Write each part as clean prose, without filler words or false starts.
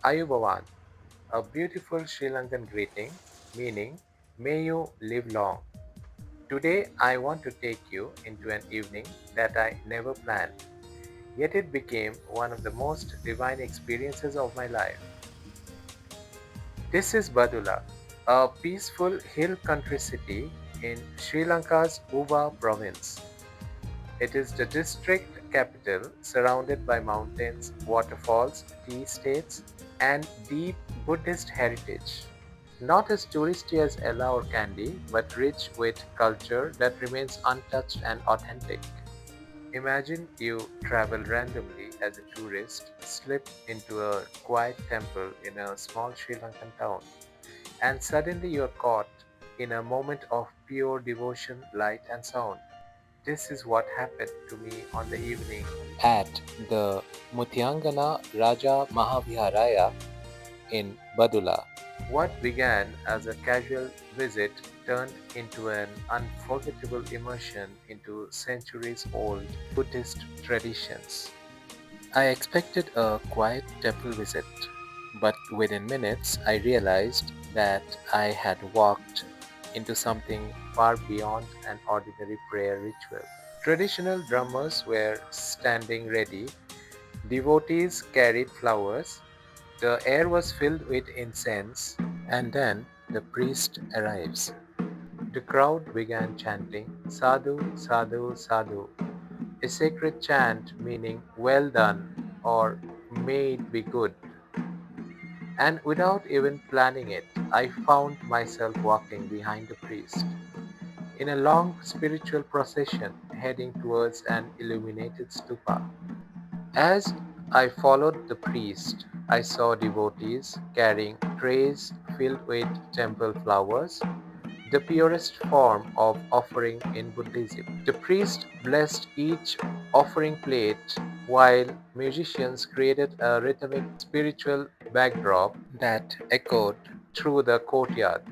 Ayubowan, a beautiful Sri Lankan greeting meaning may you live long. Today I want to take you into an evening that I never planned, yet it became one of the most divine experiences of my life. This is Badulla, a peaceful hill country city in Sri Lanka's Uva province. It is the district capital surrounded by mountains, waterfalls, tea estates, and deep Buddhist heritage. Not as touristy as Ella or Kandy, but rich with culture that remains untouched and authentic. Imagine you travel randomly as a tourist, slip into a quiet temple in a small Sri Lankan town, and suddenly you're caught in a moment of pure devotion, light, and sound. This is what happened to me on the evening at the Muthiyangana Raja Maha Viharaya in Badulla. What began as a casual visit turned into an unforgettable immersion into centuries old Buddhist traditions. I expected a quiet temple visit, but within minutes I realized that I had walked into something far beyond an ordinary prayer ritual. Traditional drummers were standing ready, devotees carried flowers, the air was filled with incense, and then the priest arrives. The crowd began chanting Sadhu, Sadhu, Sadhu, a sacred chant meaning well done or may it be good. And without even planning it, I found myself walking behind the priest in a long spiritual procession heading towards an illuminated stupa. As I followed the priest, I saw devotees carrying trays filled with temple flowers, the purest form of offering in Buddhism. The priest blessed each offering plate while musicians created a rhythmic spiritual backdrop that echoed through the courtyard.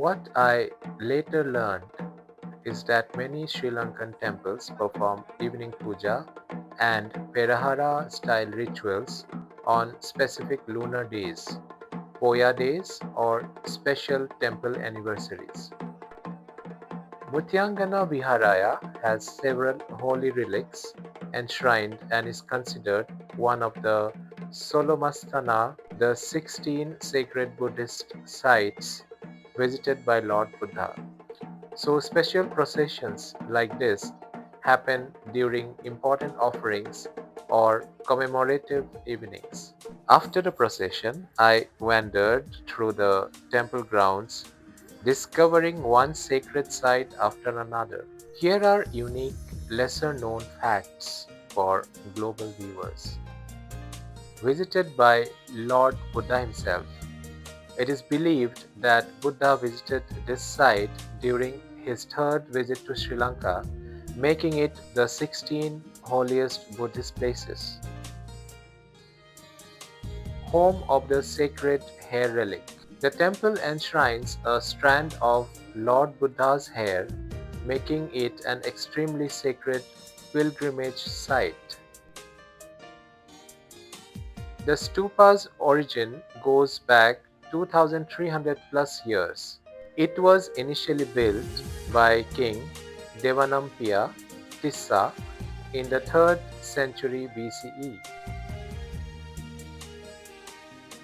What I later learned is that many Sri Lankan temples perform evening puja and Perahara style rituals on specific lunar days, Poya days, or special temple anniversaries. Muthiyangana Viharaya has several holy relics enshrined and is considered one of the Solosmasthana, the 16 sacred Buddhist sites visited by Lord Buddha. So, special processions like this happen during important offerings or commemorative evenings. After the procession, I wandered through the temple grounds, discovering one sacred site after another. Here are unique, lesser known facts for global viewers. Visited by Lord Buddha himself. It is believed that Buddha visited this site during his third visit to Sri Lanka, making it the 16 holiest Buddhist places. Home of the sacred hair relic. The temple enshrines a strand of Lord Buddha's hair, making it an extremely sacred pilgrimage site. The stupa's origin goes back 2300 plus years. It was initially built by King Devanampiya Tissa in the 3rd century BCE.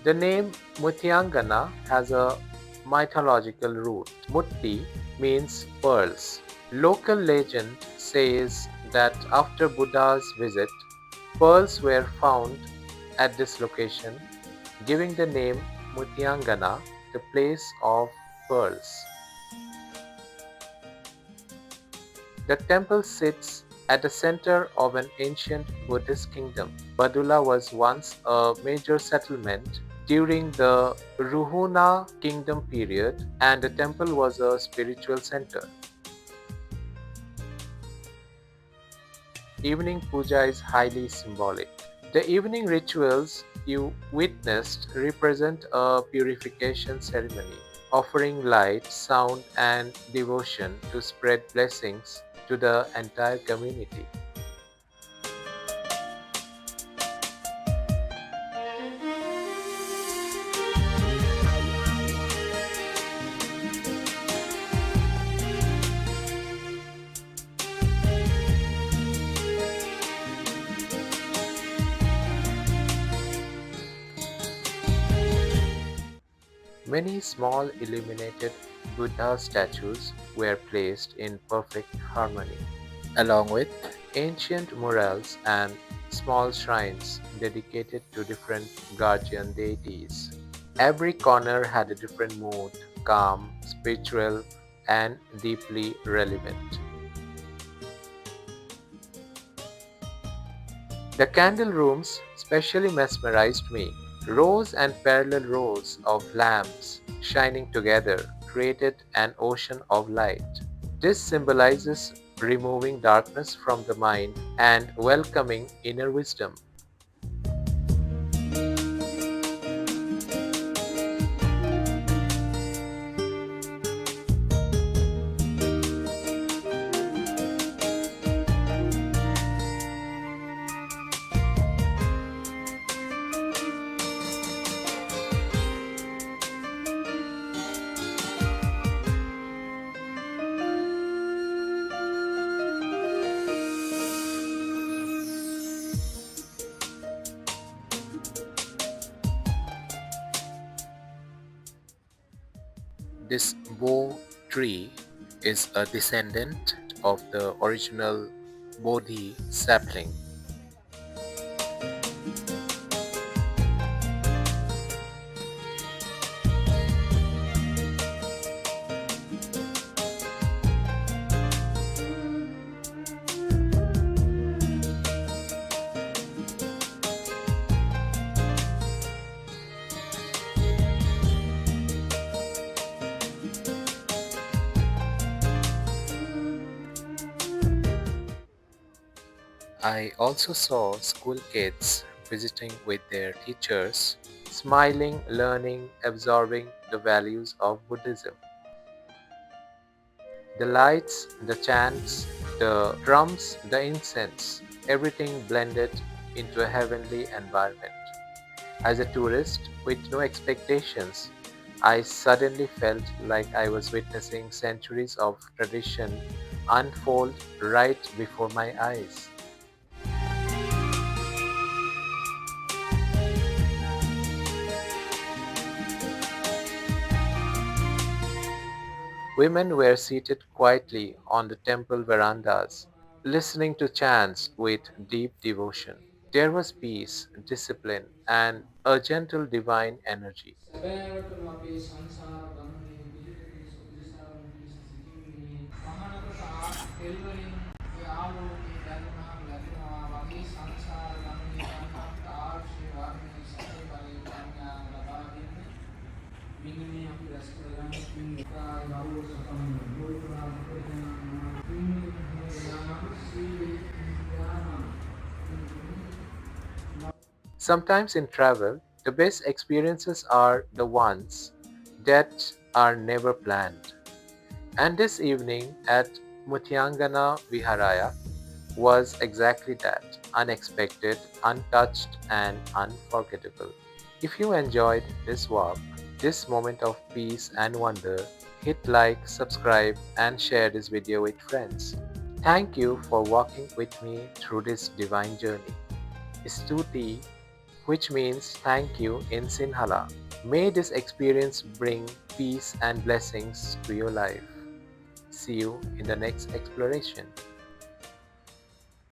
The name Muthiyangana has a mythological root. Mutti means pearls. Local legend says that after Buddha's visit, pearls were found at this location, giving the name Muthiyangana, the place of pearls. The temple sits at the center of an ancient Buddhist kingdom. Badulla was once a major settlement during the Ruhuna kingdom period, and the temple was a spiritual center. Evening puja is highly symbolic. The evening rituals you witnessed represent a purification ceremony, offering light, sound, and devotion to spread blessings to the entire community. Many small illuminated Buddha statues were placed in perfect harmony, along with ancient murals and small shrines dedicated to different guardian deities. Every corner had a different mood, calm, spiritual, and deeply relevant. The candle rooms specially mesmerized me. Rows and parallel rows of lamps shining together created an ocean of light. This symbolizes removing darkness from the mind and welcoming inner wisdom. This Bo tree is a descendant of the original Bodhi sapling. I also saw school kids visiting with their teachers, smiling, learning, absorbing the values of Buddhism. The lights, the chants, the drums, the incense, everything blended into a heavenly environment. As a tourist with no expectations, I suddenly felt like I was witnessing centuries of tradition unfold right before my eyes. Women were seated quietly on the temple verandas, listening to chants with deep devotion. There was peace, discipline, and a gentle divine energy. සැබෑවටම අපේ සංසාර ගමනේ පිහිටපු සුදුසාවන් පිණිස සිටින්නේ මහානගර තෙල්වලින් ඒ ආලෝකයේ දැල්වුණාම ලැබෙනවා වගේ සංසාර ගමනේ අනන්ත ආශේ වර්ණයේ සැප බලේ කන්‍යාව ලබා දෙන්න මෙන්න මේ අපි රැස් කරගන්න පින්කාය බහුව සතම බෝධිපාද ප්‍රඥා පින්නිය සීලේ ඥාන Sometimes in travel, the best experiences are the ones that are never planned. And this evening at Muthiyangana Viharaya was exactly that, unexpected, untouched, and unforgettable. If you enjoyed this walk, this moment of peace and wonder, hit like, subscribe, and share this video with friends. Thank you for walking with me through this divine journey. Stuti, which means thank you in Sinhala. May this experience bring peace and blessings to your life. See you in the next exploration.